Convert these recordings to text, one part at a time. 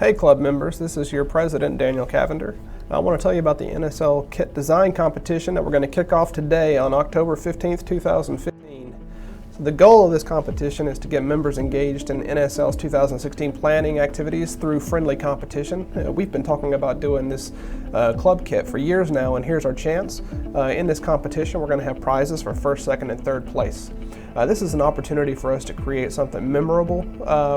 Hey club members, this is your president, Daniel Cavender. I want to tell you about the NSL Kit Design Competition that we're going to kick off today on October 15th, 2015. So the goal of this competition is to get members engaged in NSL's 2016 planning activities through friendly competition. We've been talking about doing this club kit for years now, and here's our chance. In this competition, we're going to have prizes for first, second, and third place. This is an opportunity for us to create something memorable.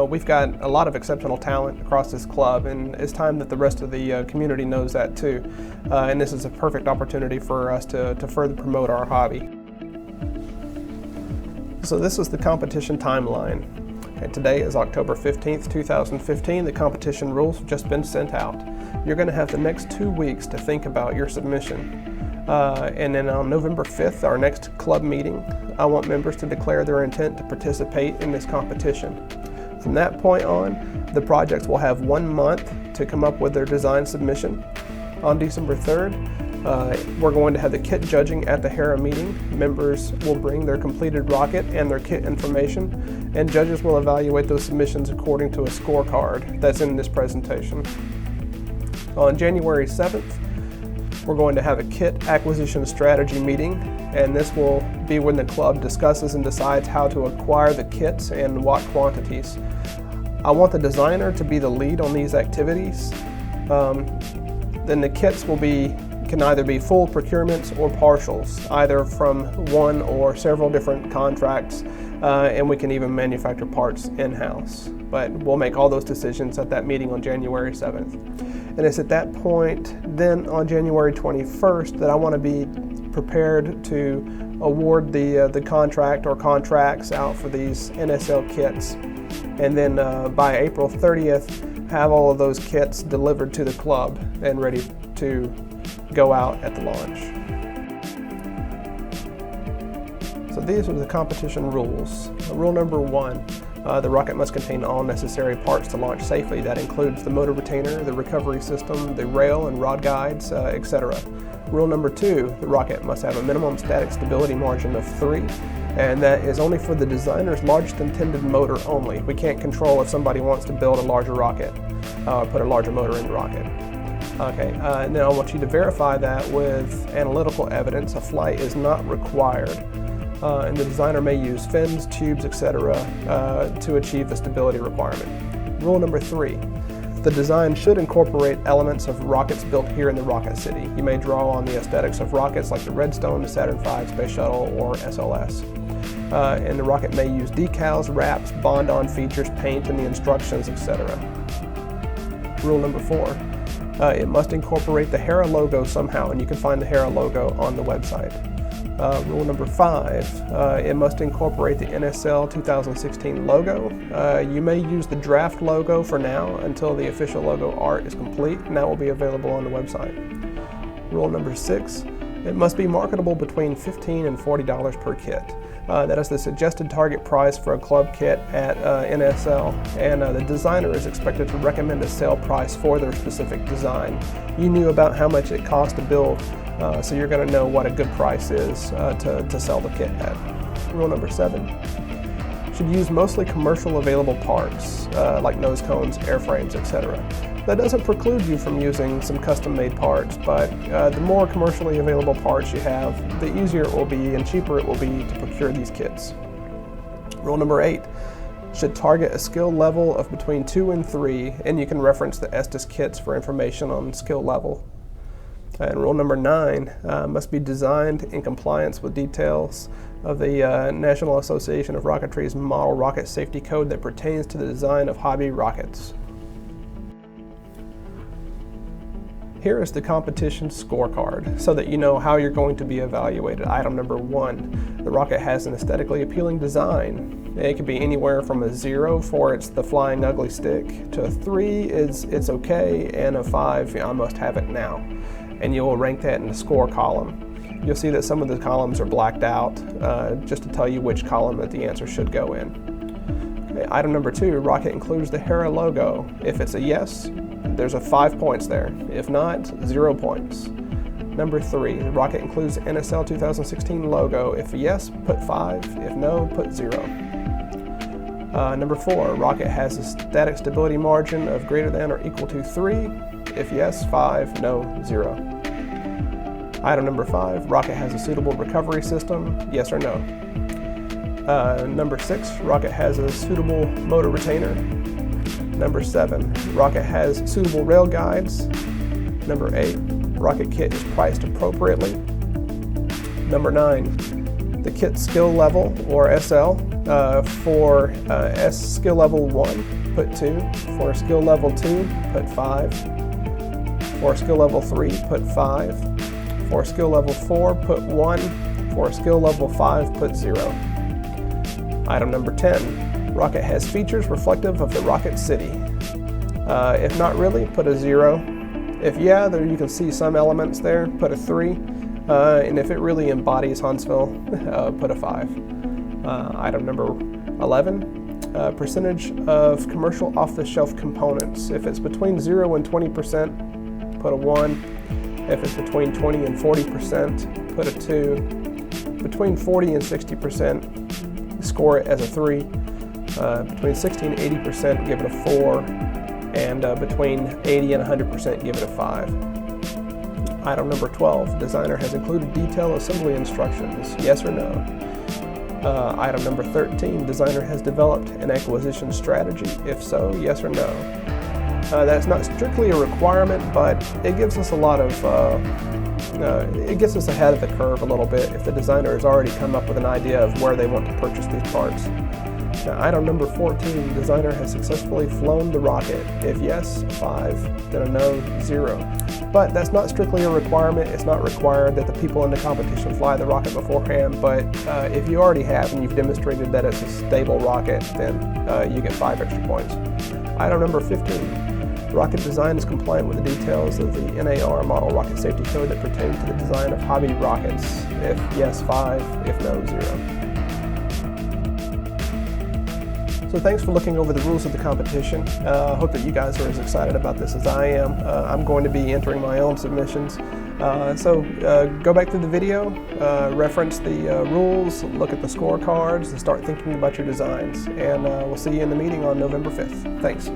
We've got a lot of exceptional talent across this club, and it's time that the rest of the community knows that too. And this is a perfect opportunity for us to further promote our hobby. So this is the competition timeline. And today is October 15th, 2015. The competition rules have just been sent out. You're going to have the next 2 weeks to think about your submission. And then on November 5th, our next club meeting, I want members to declare their intent to participate in this competition. From that point on, the projects will have 1 month to come up with their design submission. On December 3rd, we're going to have the kit judging at the HERA meeting. Members will bring their completed rocket and their kit information, and judges will evaluate those submissions according to a scorecard that's in this presentation. On January 7th, we're going to have a kit acquisition strategy meeting, and this will be when the club discusses and decides how to acquire the kits and what quantities. I want the designer to be the lead on these activities. Then the kits can either be full procurements or partials, either from one or several different contracts, and we can even manufacture parts in-house. But we'll make all those decisions at that meeting on January 7th. And it's at that point, then on January 21st, that I want to be prepared to award the contract or contracts out for these NSL kits. And then by April 30th, have all of those kits delivered to the club and ready to go out at the launch. So these are the competition rules. Rule number 1. The rocket must contain all necessary parts to launch safely. That includes the motor retainer, the recovery system, the rail and rod guides, etc. Rule number 2, the rocket must have a minimum static stability margin of 3, and that is only for the designer's largest intended motor only. We can't control if somebody wants to build a larger rocket, put a larger motor in the rocket. Okay, now I want you to verify that with analytical evidence. A flight is not required. And the designer may use fins, tubes, etc. To achieve the stability requirement. Rule number 3, the design should incorporate elements of rockets built here in the Rocket City. You may draw on the aesthetics of rockets like the Redstone, the Saturn V Space Shuttle, or SLS. And the rocket may use decals, wraps, bond-on features, paint, and the instructions, etc. Rule number 4, it must incorporate the HERA logo somehow, and you can find the HERA logo on the website. Rule number 5, it must incorporate the NSL 2016 logo. You may use the draft logo for now until the official logo art is complete, and that will be available on the website. Rule number 6, it must be marketable between $15 and $40 per kit. That is the suggested target price for a club kit at NSL, and the designer is expected to recommend a sale price for their specific design. You knew about how much it costs to build, so you're going to know what a good price is to sell the kit at. Rule number 7, should use mostly commercial available parts like nose cones, airframes, etc. That doesn't preclude you from using some custom-made parts, but the more commercially available parts you have, the easier it will be and cheaper it will be to procure these kits. Rule number 8, should target a skill level of between 2 and 3, and you can reference the Estes kits for information on skill level. And rule number 9, must be designed in compliance with details of the National Association of Rocketry's Model Rocket Safety Code that pertains to the design of hobby rockets. Here is the competition scorecard so that you know how you're going to be evaluated. Item number 1, the rocket has an aesthetically appealing design. It could be anywhere from a 0 for it's the flying ugly stick, to a 3 is it's okay, and a 5, I must have it now. And you will rank that in the score column. You'll see that some of the columns are blacked out just to tell you which column that the answer should go in. Okay, item number 2, rocket includes the HERA logo. If it's a yes, there's a 5 points there. If not, 0 points. Number 3, the rocket includes the NSL 2016 logo. If yes, put 5. If no, put 0. Number 4, rocket has a static stability margin of greater than or equal to 3. If yes, 5, no, 0. Item number 5, rocket has a suitable recovery system, yes or no. Number 6, rocket has a suitable motor retainer. Number 7, rocket has suitable rail guides. Number 8, rocket kit is priced appropriately. Number 9, the kit skill level, or SL, for skill level 1, put 2. For skill level 2, put 5. For skill level 3, put 5. For skill level 4, put 1. For skill level 5, put 0. Item number 10, rocket has features reflective of the rocket city. If not really, put a 0. If yeah, there you can see some elements there, put a 3. And if it really embodies Huntsville, put a 5. Item number 11, percentage of commercial off-the-shelf components. If it's between 0 and 20%, put a 1. If it's between 20 and 40%, put a 2. Between 40 and 60%, score it as a 3. Between 60 and 80%, give it a 4. And between 80 and 100%, give it a 5. Item number 12, designer has included detailed assembly instructions, yes or no. Item number 13, designer has developed an acquisition strategy, if so, yes or no. That's not strictly a requirement, but it gives us a lot of, it gets us ahead of the curve a little bit if the designer has already come up with an idea of where they want to purchase these parts. Now, item number 14, designer has successfully flown the rocket. If yes, 5, then a no, 0. But that's not strictly a requirement. It's not required that the people in the competition fly the rocket beforehand, but if you already have and you've demonstrated that it's a stable rocket, then you get 5 extra points. Item number 15, rocket design is compliant with the details of the NAR Model Rocket Safety Code that pertain to the design of hobby rockets. If yes, 5, if no, 0. So thanks for looking over the rules of the competition. I hope that you guys are as excited about this as I am. I'm going to be entering my own submissions. So go back through the video, reference the rules, look at the scorecards, and start thinking about your designs. And we'll see you in the meeting on November 5th. Thanks.